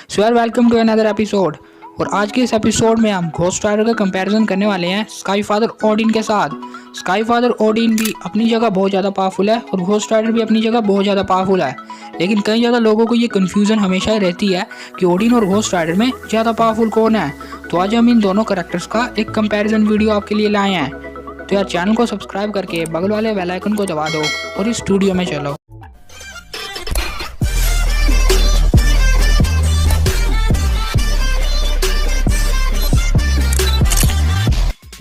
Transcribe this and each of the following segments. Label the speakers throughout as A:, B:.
A: सो यार welcome to another episode. और आज के इस एपिसोड में हम घोस्ट राइडर का कंपैरिजन करने वाले हैं स्काई फादर ओडिन के साथ। स्काई फादर ओडिन भी अपनी जगह बहुत ज़्यादा पावरफुल है और घोस्ट राइडर भी अपनी जगह बहुत ज़्यादा पावरफुल है, लेकिन कई ज़्यादा लोगों को ये कन्फ्यूज़न हमेशा ही रहती है कि ओडिन और घोस्ट राइडर में ज़्यादा पावरफुल कौन है। तो आज हम इन दोनों करेक्टर्स का एक कंपेरिजन वीडियो आपके लिए लाए हैं। तो यार चैनल को सब्सक्राइब करके बगल वाले बेल आइकन को दबा दो और इस स्टूडियो में चलो।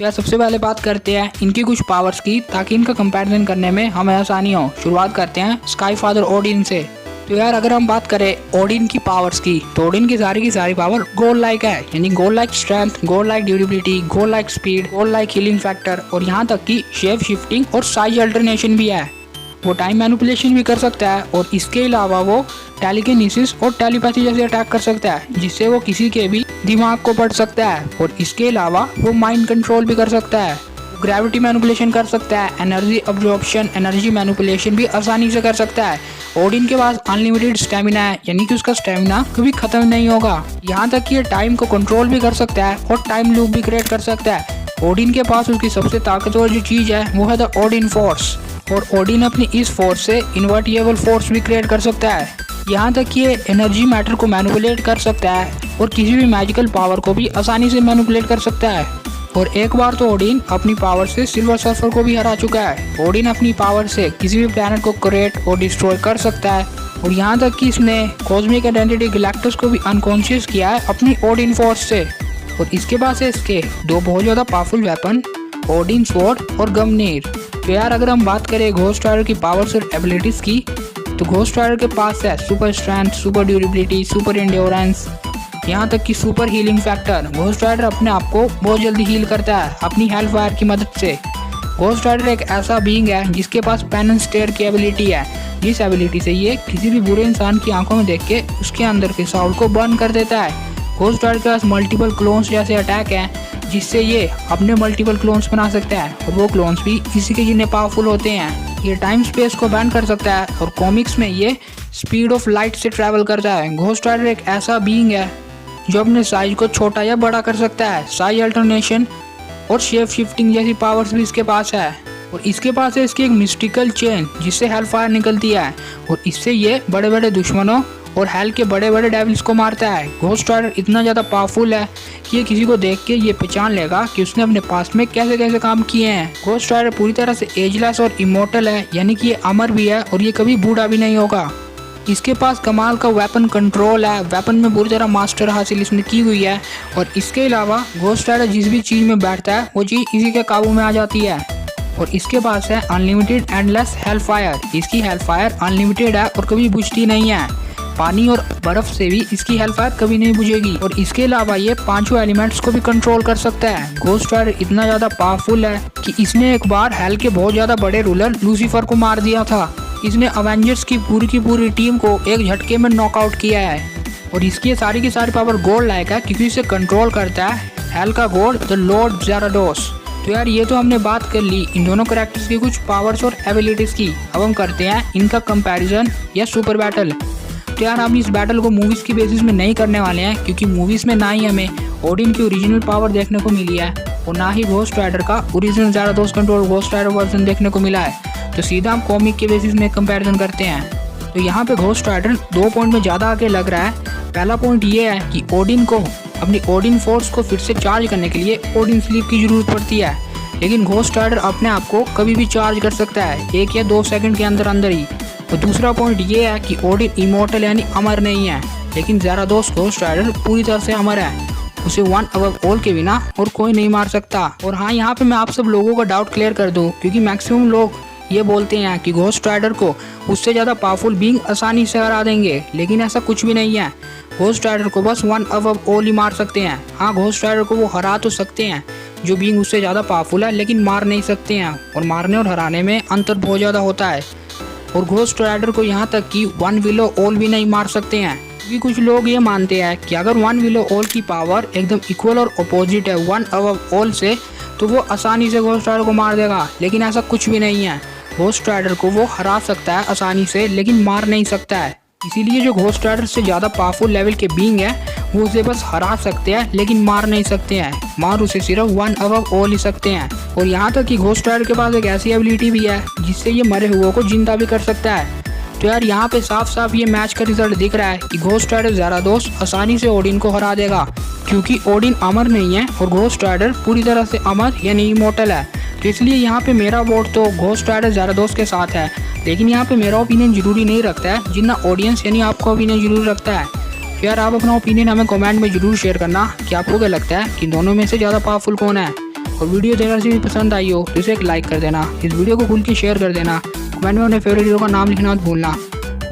A: यार सबसे पहले बात करते हैं इनकी कुछ पावर्स की, ताकि इनका कंपैरिजन करने में हमें आसानी हो। शुरुआत करते हैं स्काई फादर ओडिन से। तो यार अगर हम बात करें ओडिन की पावर्स की, तो ओडिन की सारी पावर गोल लाइक है, यानी goal like strength, goal like durability, goal like speed, goal like healing factor और यहाँ तक कि शेप शिफ्टिंग और साइज अल्टरनेशन भी है। वो टाइम मैनिपुलेशन भी कर सकता है और इसके अलावा वो टेलीकिनेसिस और टेलीपैथी जैसे अटैक कर सकता है, जिससे वो किसी के भी दिमाग को पढ़ सकता है। और इसके अलावा वो माइंड कंट्रोल भी कर सकता है, ग्रेविटी मैनिपुलेशन कर सकता है, एनर्जी अब्जॉर्प्शन, एनर्जी मैनिपुलेशन भी आसानी से कर सकता है। ओडिन के पास अनलिमिटेड स्टेमिना है, यानी कि उसका स्टेमिना कभी खत्म नहीं होगा। यहाँ तक कि ये टाइम को कंट्रोल भी कर सकता है और टाइम लूप भी क्रिएट कर सकता है। ओडिन के पास उसकी सबसे ताकतवर जो चीज़ है वो है द ओडिन फोर्स, और ओडिन अपनी इस फोर्स से इन्वर्टिबल फोर्स भी क्रिएट कर सकता है। यहाँ तक कि ये एनर्जी मैटर को मैनिपुलेट कर सकता है और किसी भी मैजिकल पावर को भी आसानी से मैनिपुलेट कर सकता है। और एक बार तो ओडिन अपनी पावर से सिल्वर सर्फर को भी हरा चुका है। ओडिन अपनी पावर से किसी भी प्लैनेट को क्रिएट और डिस्ट्रॉय कर सकता है, और यहाँ तक कि इसने कॉस्मिक आइडेंटिटी गैलेक्टस को भी अनकॉन्शियस किया है अपनी ओडिन फोर्स से। और इसके पास है इसके दो बहुत ज़्यादा पावरफुल वेपन, ओडिन स्वॉर्ड और गमनीर। तो यार अगर हम बात करें घोस्ट राइडर की पावर्स और एबिलिटीज़ की, तो घोस्ट राइडर के पास है super strength, super durability, super endurance, यहाँ तक कि super healing factor. Ghost Rider अपने आप को बहुत जल्दी हील करता है अपनी हेल्थ फायर की मदद से। घोस्ट राइडर एक ऐसा बीइंग है जिसके पास पेन एंड स्टेयर की एबिलिटी है, जिस एबिलिटी से ये किसी भी बुरे इंसान की आंखों में देख के उसके अंदर के साउल को बर्न कर देता है। घोस्ट राइडर के पास मल्टीपल क्लोन्स जैसे अटैक हैं, जिससे ये अपने मल्टीपल क्लोन्स बना सकता है, और वो क्लोन्स भी इसी के जितने पावरफुल होते हैं। ये टाइम स्पेस को बैन कर सकता है और कॉमिक्स में ये स्पीड ऑफ लाइट से ट्रैवल करता है। घोस्ट राइडर एक ऐसा बीइंग है जो अपने साइज को छोटा या बड़ा कर सकता है। साइज अल्टरनेशन और शेप शिफ्टिंग जैसी पावर्स भी इसके पास है। और इसके पास है इसकी एक मिस्टिकल चेन जिससे हेल फायर निकलती है, और इससे ये बड़े बड़े दुश्मनों और हेल के बड़े बड़े डेविल्स को मारता है। घोस्ट राइडर इतना ज़्यादा पावरफुल है कि ये किसी को देख के ये पहचान लेगा कि उसने अपने पास्ट में कैसे कैसे काम किए हैं। घोस्ट राइडर पूरी तरह से एजलेस और इमोर्टल है, यानी कि ये अमर भी है और ये कभी बूढ़ा भी नहीं होगा। इसके पास कमाल का वेपन कंट्रोल है, वेपन में पूरी तरह मास्टर हासिल इसने की हुई है। और इसके अलावा घोस्ट राइडर जिस भी चीज़ में बैठता है वो चीज़ इसी के काबू में आ जाती है। और इसके पास है अनलिमिटेड एंडलेस हेल फायर। इसकी हेल फायर अनलिमिटेड है और कभी बुझती नहीं है। पानी और बर्फ से भी इसकी हेल फायर कभी नहीं बुझेगी। और इसके अलावा ये पांचों एलिमेंट्स को भी कंट्रोल कर सकता है। घोस्ट राइडर इतना ज़्यादा पावरफुल है कि इसने एक बार हेल के बहुत ज़्यादा बड़े रूलर लूसीफर को मार दिया था। इसने अवेंजर्स की पूरी टीम को एक झटके में नॉकआउट किया है। और इसकी सारी की सारी पावर गॉड लाइक है, क्योंकि इसे कंट्रोल करता है हेल का गॉड द लॉर्ड ज़ाराडोस। तो यार ये तो हमने बात कर ली इन दोनों कैरेक्टर्स की कुछ पावर्स और एबिलिटीज़ की। अब हम करते हैं इनका कंपैरिजन या सुपर बैटल। तो यार हम इस बैटल को मूवीज़ की बेसिस में नहीं करने वाले हैं, क्योंकि मूवीज़ में ना ही हमें ओडिन की ओरिजिनल पावर देखने को मिली है और ना ही घोस्ट राइडर का original Zarathos control ghost rider version देखने को मिला है। तो सीधा हम कॉमिक के बेसिस में कंपैरिजन करते हैं। तो यहाँ पे घोस्ट राइडर 2 पॉइंट में ज़्यादा आगे लग रहा है। पहला पॉइंट ये है कि ओडिन को अपनी ओडिन फोर्स को फिर से चार्ज करने के लिए ओडिन स्लीप की ज़रूरत पड़ती है, लेकिन घोस्ट राइडर अपने आप को कभी भी चार्ज कर सकता है 1 या 2 सेकंड के अंदर ही। तो दूसरा पॉइंट ये है कि ओडिन इमोर्टल यानी अमर नहीं है, लेकिन ज़ाराडोस घोस्ट राइडर पूरी तरह से अमर है। उसे वन अबव ऑल के बिना और कोई नहीं मार सकता। और हाँ, यहाँ पे मैं आप सब लोगों का डाउट क्लियर कर दूँ, क्योंकि मैक्सिमम लोग ये बोलते हैं कि घोस्ट राइडर को उससे ज़्यादा पावरफुल बीइंग आसानी से हरा देंगे, लेकिन ऐसा कुछ भी नहीं है। घोस्ट राइडर को बस वन अबव ऑल ही मार सकते हैं। हाँ, घोस्ट राइडर को वो हरा तो सकते हैं जो बीइंग उससे ज़्यादा पावरफुल है, लेकिन मार नहीं सकते हैं, और मारने और हराने में अंतर बहुत ज़्यादा होता है। और घोस्ट राइडर को यहाँ तक कि वन विलो ऑल भी नहीं मार सकते हैं, क्योंकि कुछ लोग ये मानते हैं कि अगर वन विलो ऑल की पावर एकदम इक्वल और अपोजिट है वन अबव ऑल से, तो वो आसानी से घोस्ट राइडर को मार देगा, लेकिन ऐसा कुछ भी नहीं है। घोस्ट राइडर को वो हरा सकता है आसानी से, लेकिन मार नहीं सकता है। इसीलिए जो घोस्ट राइडर से ज़्यादा पावरफुल लेवल के बीइंग है वो उसे बस हरा सकते हैं लेकिन मार नहीं सकते हैं। मार उसे सिर्फ वन अबव ऑल ही सकते हैं। और यहाँ तक कि घोस्ट राइडर के पास एक ऐसी एबिलिटी भी है जिससे ये मरे हुए को जिंदा भी कर सकता है। तो यार यहाँ पे साफ साफ ये मैच का रिजल्ट दिख रहा है कि घोस्ट राइडर ज़रादोस आसानी से ओडिन को हरा देगा, क्योंकि ओडिन अमर नहीं है और घोस्ट राइडर पूरी तरह से अमर यानी इमोर्टल है। तो इसलिए यहाँ पे मेरा वोट तो घोस्ट राइडर ज़रादोस के साथ है। लेकिन यहाँ पे मेरा ओपिनियन जरूरी नहीं रखता है जितना ऑडियंस यानी आपका ओपिनियन जरूर रखता है। तो यार आप अपना ओपिनियन हमें कमेंट में जरूर शेयर करना कि आपको क्या लगता है कि दोनों में से ज़्यादा पावरफुल कौन है। और वीडियो देखने से भी पसंद आई हो तो इसे एक लाइक कर देना, इस वीडियो को खुल के शेयर कर देना, कमेंट में अपने फेवरेट हीरो का नाम लिखना मत भूलना।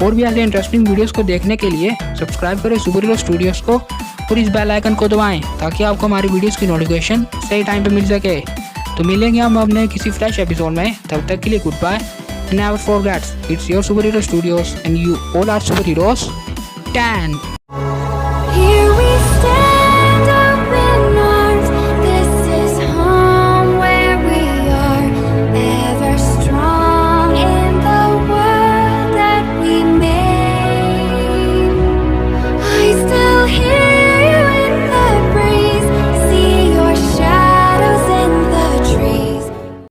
A: और भी ऐसे इंटरेस्टिंग वीडियोस को देखने के लिए सब्सक्राइब करें सुपर हीरो स्टूडियोज को और इस बेल आइकन को दबाएं ताकि आपको हमारी वीडियोस की नोटिफिकेशन सही टाइम पे मिल सके। तो मिलेंगे हम अपने किसी फ्रेश एपिसोड में, तब तक के लिए good bye and never forget it's your Super Hero Studios and you all are super heroes 10।